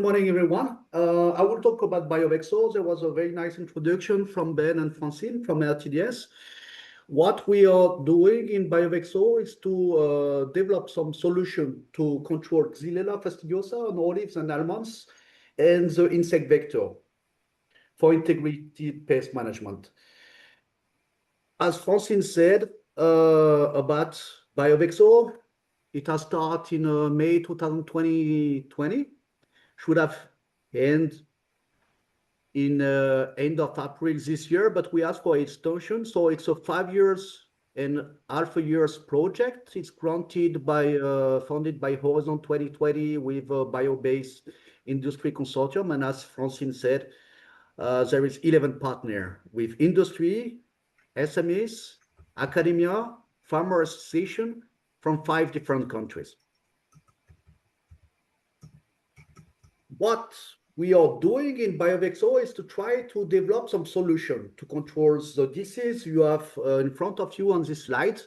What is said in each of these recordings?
morning, everyone. I will talk about BIOVEXO. There was a very nice introduction from Ben and Francine from RTDS. What we are doing in BIOVEXO is to develop some solution to control Xylella fastidiosa on olives and almonds and the insect vector for integrated pest management. As Francine said about BIOVEXO, it has started in May 2020. Should have end in end of April this year, but we asked for extension. So it's a 5 years and half a years project. It's granted by funded by Horizon 2020 with a bio-based industry consortium. And as Francine said, there is 11 partner with industry, SMEs, academia, farmer association from 5 different countries. What we are doing in BIOVEXO is to try to develop some solution to control the disease you have in front of you on this slide,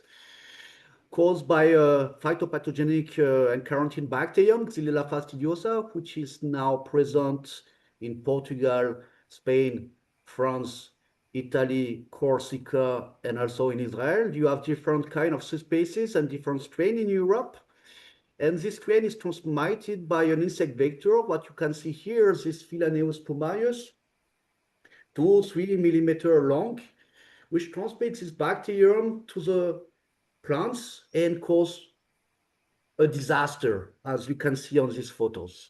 caused by a phytopathogenic and quarantine bacterium, Xylella fastidiosa, which is now present in Portugal, Spain, France, Italy, Corsica, and also in Israel. You have different kind of species and different strain in Europe. And this strain is transmitted by an insect vector. What you can see here is this Philaneus plumarius, 2-3 millimeter long, which transmits this bacterium to the plants and cause a disaster, as you can see on these photos.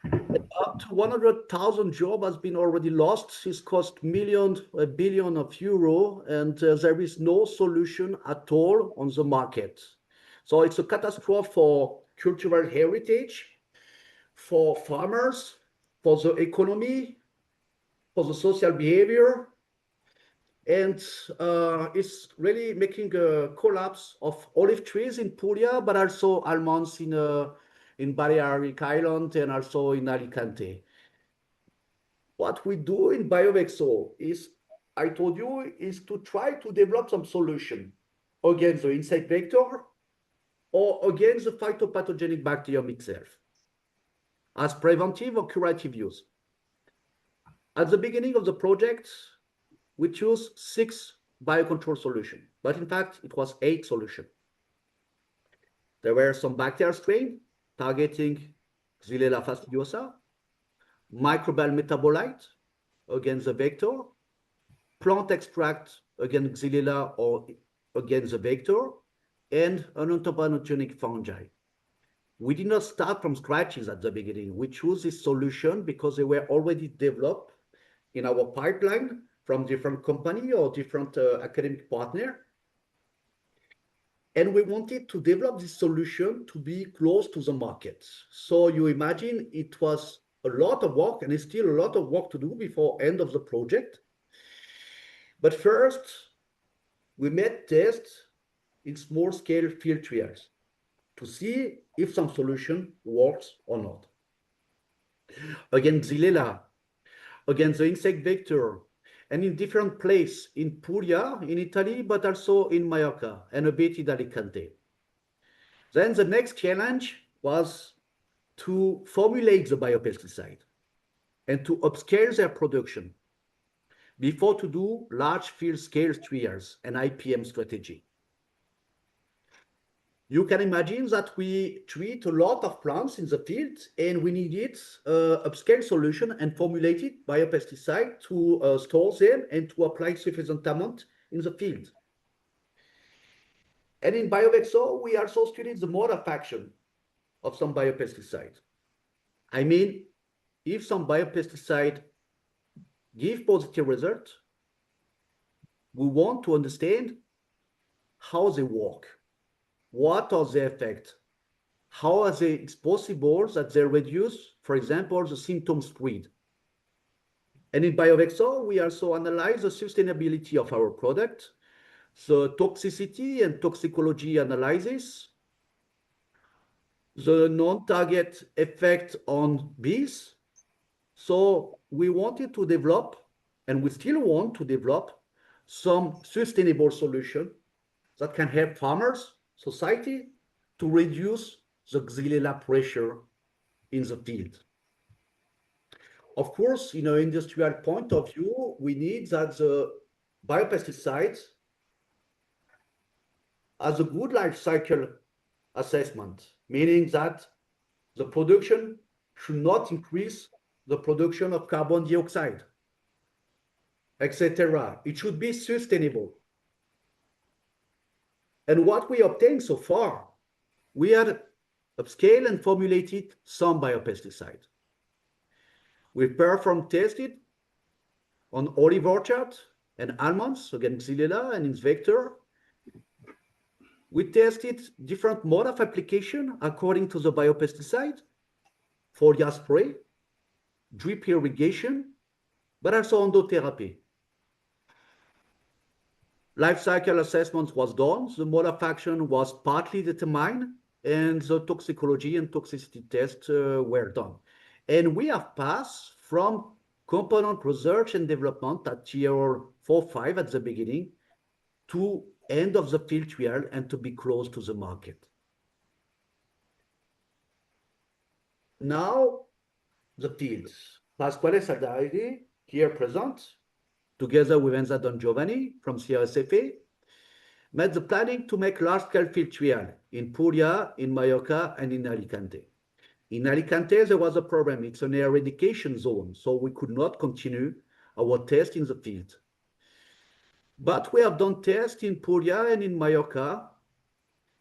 And up to 100,000 jobs has been already lost. This cost a billion of euro, and there is no solution at all on the market. So it's a catastrophe for cultural heritage, for farmers, for the economy, for the social behavior, and it's really making a collapse of olive trees in Puglia, but also almonds in Balearic Island and also in Alicante. What we do in BIOVEXO is, I told you, is to try to develop some solution against the insect vector or against the phytopathogenic bacterium itself as preventive or curative use. At the beginning of the project, we chose 6 biocontrol solutions, but in fact, it was 8 solutions. There were some bacterial strain targeting Xylella fastidiosa, microbial metabolite against the vector, plant extract against Xylella or against the vector, and an anthropogenic fungi. We did not start from scratches at the beginning. We chose this solution because they were already developed in our pipeline from different company or different academic partner. And we wanted to develop this solution to be close to the market. So you imagine it was a lot of work, and it's still a lot of work to do before end of the project. But first, we made tests in small-scale field trials to see if some solution works or not. Against Xylella, against the insect vector, and in different places in Puglia, in Italy, but also in Mallorca and a bit in Alicante. Then the next challenge was to formulate the biopesticide and to upscale their production before to do large field scale trials and IPM strategy. You can imagine that we treat a lot of plants in the field, and we needed upscale solution and formulated biopesticide to store them and to apply sufficient amount in the field. And in BIOVEXO, we also studied the mode of action of some biopesticide. I mean, if some biopesticide give positive result, we want to understand how they work. What are the effects? How are they, it's possible that they reduce, for example, the symptom spread? And in BIOVEXO, we also analyze the sustainability of our product, the toxicity and toxicology analysis, the non-target effect on bees. So we wanted to develop, and we still want to develop, some sustainable solution that can help farmers, society, to reduce the Xylella pressure in the field. Of course, in an industrial point of view, we need that the biopesticide has a good life cycle assessment, meaning that the production should not increase the production of carbon dioxide, etc. It should be sustainable. And what we obtained so far, we had upscaled and formulated some biopesticide. We performed tested on olive orchard and almonds against Xylella and its vector. We tested different mode of application according to the biopesticide, foliar spray, drip irrigation, but also endotherapy. Life cycle assessment was done, the mode of action was partly determined, and the toxicology and toxicity tests were done. And we have passed from component research and development at year 4-5 at the beginning to end of the field trial and to be close to the market. Now, the fields. Pasquale Saldaridi, here present, together with Enza Don Giovanni from CRSFA, made the planning to make large-scale field trial in Puglia, in Mallorca, and in Alicante. In Alicante, there was a problem. It's an eradication zone, so we could not continue our test in the field. But we have done tests in Puglia and in Mallorca,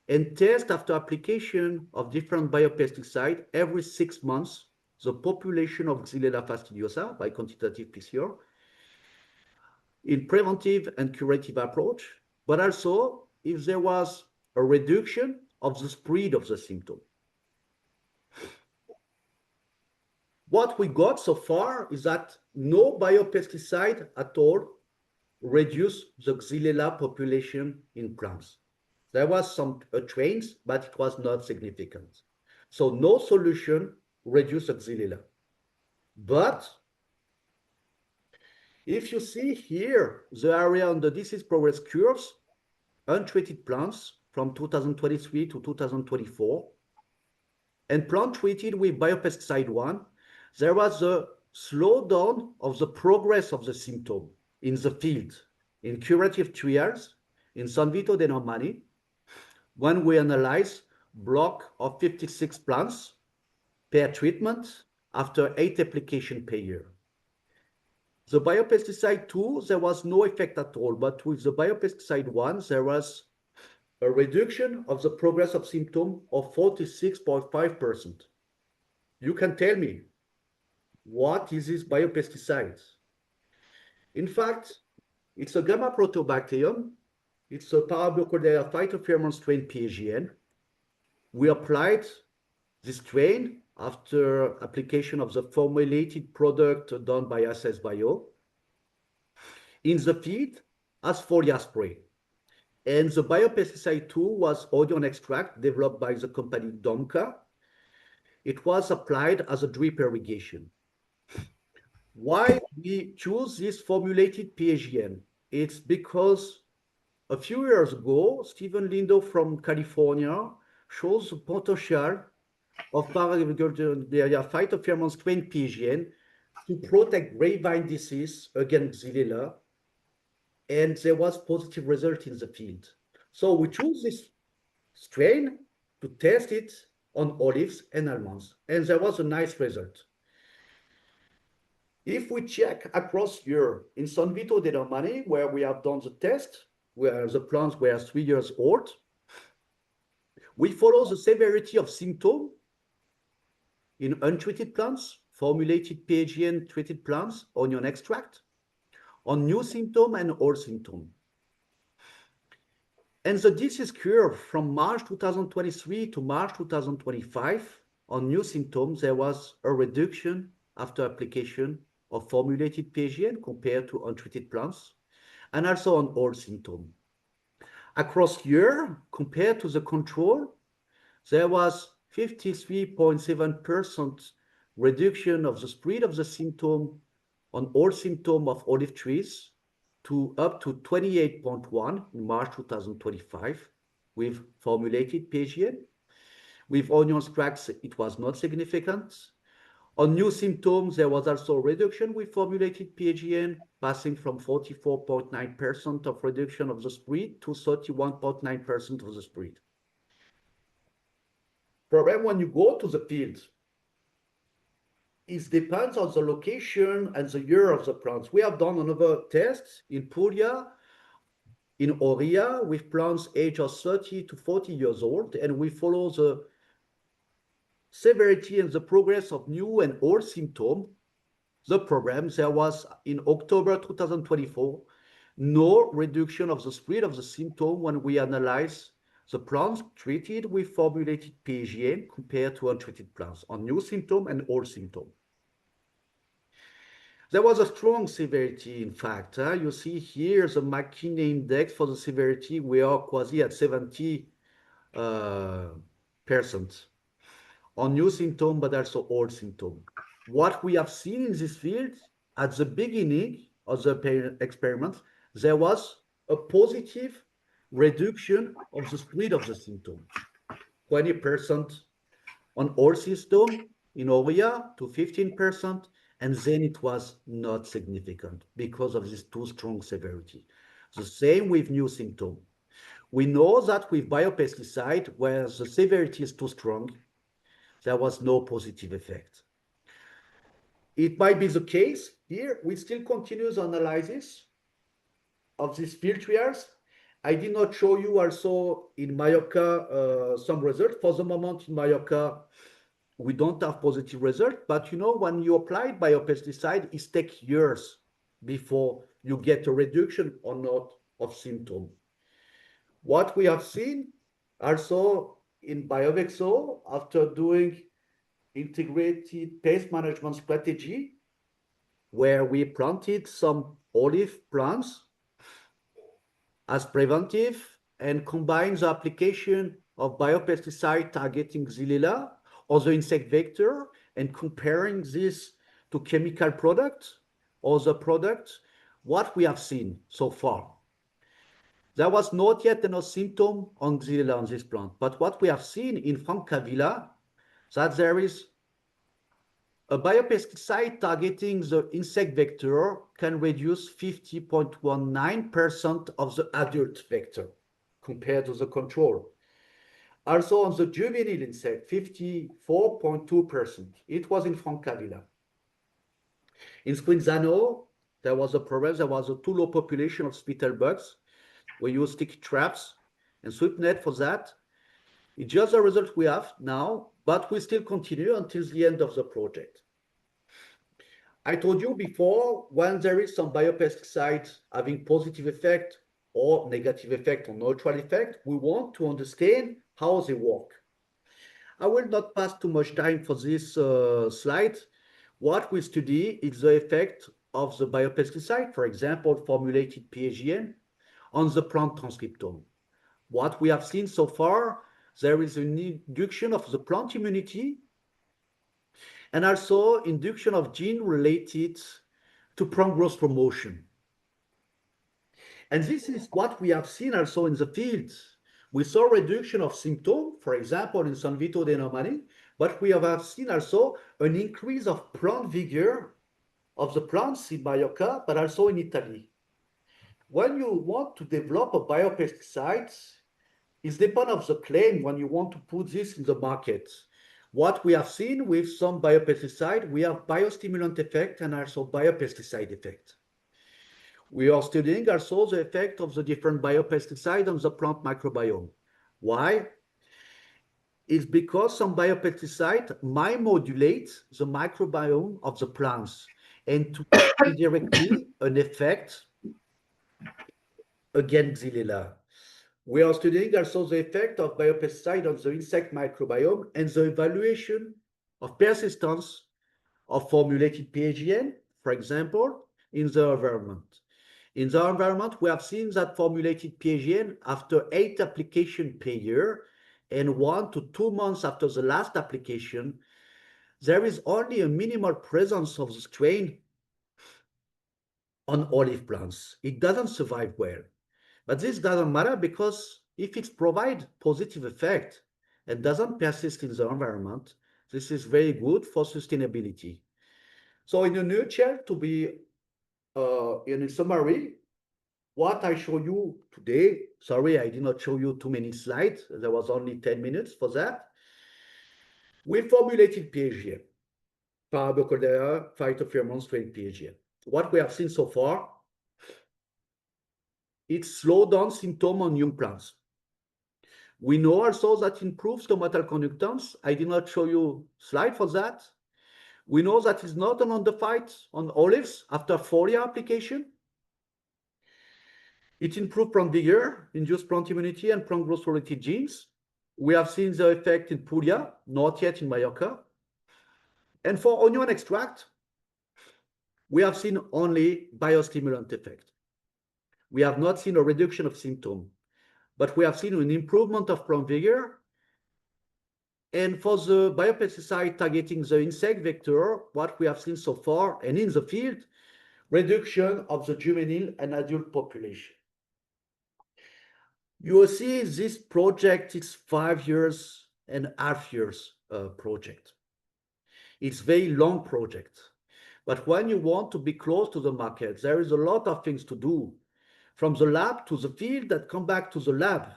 and test after application of different biopesticide every 6 months, the population of Xylella fastidiosa by quantitative PCR in preventive and curative approach, but also if there was a reduction of the spread of the symptom. What we got so far is that no biopesticide at all reduced the Xylella population in plants. There was some trains, but it was not significant. So no solution reduced the Xylella. But if you see here the area on the disease progress curves, untreated plants from 2023 to 2024, and plant treated with biopesticide 1, there was a slowdown of the progress of the symptom in the field, in curative trials, in San Vito de Normani, when we analyze block of 56 plants per treatment after 8 applications per year. The biopesticide 2, there was no effect at all, but with the biopesticide 1, there was a reduction of the progress of symptom of 46.5%. You can tell me, what is this biopesticide? In fact, it's a gamma proteobacterium. It's a parabiocordia phytopheromone strain PAGN. We applied this strain after application of the formulated product done by Access Bio in the field as foliar spray. And the biopesticide 2 was onion extract developed by the company Domka. It was applied as a drip irrigation. Why we choose this formulated PAGN? It's because a few years ago, Stephen Lindo from California shows the potential of Parabiocordia phytopheromone strain PAGN to protect grapevine disease against Xylella, and there was positive result in the field. So we choose this strain to test it on olives and almonds, and there was a nice result. If we check across year in San Vito de Normani, where we have done the test, where the plants were 3 years old, we follow the severity of symptom in untreated plants, formulated PAGN treated plants, onion extract, on new symptom and old symptom. And the disease curve from March 2023 to March 2025, on new symptoms, there was a reduction after application of formulated PAGN compared to untreated plants, and also on old symptom. Across year, compared to the control, there was 53.7% reduction of the spread of the symptom on all symptom of olive trees to up to 28.1 in March 2025 with formulated PAGN. With onion extracts, it was not significant. On new symptoms, there was also a reduction with formulated PAGN, passing from 44.9% of reduction of the spread to 31.9% of the spread. Problem when you go to the field, it depends on the location and the year of the plants. We have done another test in Puglia, in Oria, with plants aged of 30 to 40 years old, and we follow the severity and the progress of new and old symptoms. The program, there was in October 2024, no reduction of the spread of the symptom when we analyze the plants treated with formulated PAGN compared to untreated plants on new symptom and old symptom. There was a strong severity, in fact. You see here the McKinney index for the severity. We are quasi at 70% on new symptom, but also old symptom. What we have seen in this field at the beginning of the experiment, there was a positive reduction of the spread of the symptom, 20% on all symptom in Oria to 15%, and then it was not significant because of this too strong severity. The same with new symptom. We know that with biopesticide, where the severity is too strong, there was no positive effect. It might be the case here. We still continue the analysis of these field trials. I did not show you also in Mallorca some results. For the moment in Mallorca, we don't have positive result, but you know, when you apply biopesticide, it takes years before you get a reduction or not of symptom. What we have seen also in BIOVEXO, after doing integrated pest management strategy, where we planted some olive plants as preventive and combined the application of biopesticide targeting Xylella or the insect vector and comparing this to chemical product or the product, what we have seen so far. There was not yet no symptom on Xylella on this plant, but what we have seen in Francavilla, that there is a biopesticide targeting the insect vector can reduce 50.19% of the adult vector compared to the control. Also on the juvenile insect, 54.2%. It was in Francavilla. In Squinzano, there was a problem. There was a too low population of spittle bugs. We use stick traps and sweep net for that. It's just the result we have now, but we still continue until the end of the project. I told you before, when there is some biopesticide having positive effect or negative effect or neutral effect, we want to understand how they work. I will not pass too much time for this slide. What we study is the effect of the biopesticide, for example, formulated PAGN, on the plant transcriptome. What we have seen so far, there is an induction of the plant immunity and also induction of gene related to plant growth promotion. And this is what we have seen also in the field. We saw reduction of symptoms, for example, in San Vito de Normani, but we have seen also an increase of plant vigor of the plants in Mallorca, but also in Italy. When you want to develop a biopesticide, it depends on the claim when you want to put this in the market. What we have seen with some biopesticide, we have biostimulant effect and also biopesticide effect. We are studying also the effect of the different biopesticide on the plant microbiome. Why? It's because some biopesticide might modulate the microbiome of the plants and to indirectly an effect against Xylella. We are studying also the effect of biopesticide on the insect microbiome and the evaluation of persistence of formulated PAGN, for example, in the environment. In the environment, we have seen that formulated PAGN after 8 applications per year and 1 to 2 months after the last application, there is only a minimal presence of the strain on olive plants. It doesn't survive well. But this doesn't matter because if it provides positive effect and doesn't persist in the environment, This is very good for sustainability. So in a nutshell, to be in a summary, what I show you today, sorry, I did not show you too many slides. There was only 10 minutes for that. We formulated PHGM, Parabiocolera, phytopheromone strain PHGM. What we have seen so far, it slows down symptoms on young plants. We know also that improves tomatal conductance. I did not show you slide for that. We know that it's not an under fight on olives after foliar application. It improved plant vigor, induced plant immunity, and plant growth-related genes. We have seen the effect in Puglia, not yet in Mallorca. And for onion extract, we have seen only biostimulant effect. We have not seen a reduction of symptom, but we have seen an improvement of plant vigor. And for the biopesticide targeting the insect vector, what we have seen so far and in the field, reduction of the juvenile and adult population. You will see this project is 5.5 years project. It's very long project. But when you want to be close to the market, there is a lot of things to do, from the lab to the field that come back to the lab.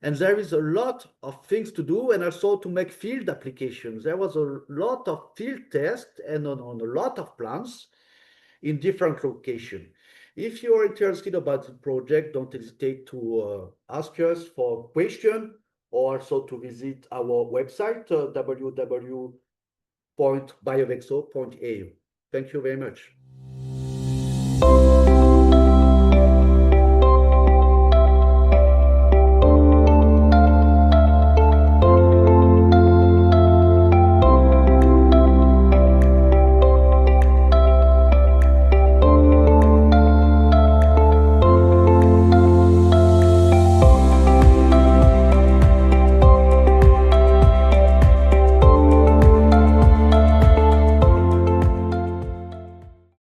And there is a lot of things to do, and also to make field applications. There was a lot of field tests and on a lot of plants in different locations. If you are interested about the project, don't hesitate to ask us for question, or also to visit our website, www.biovexo.eu. Thank you very much.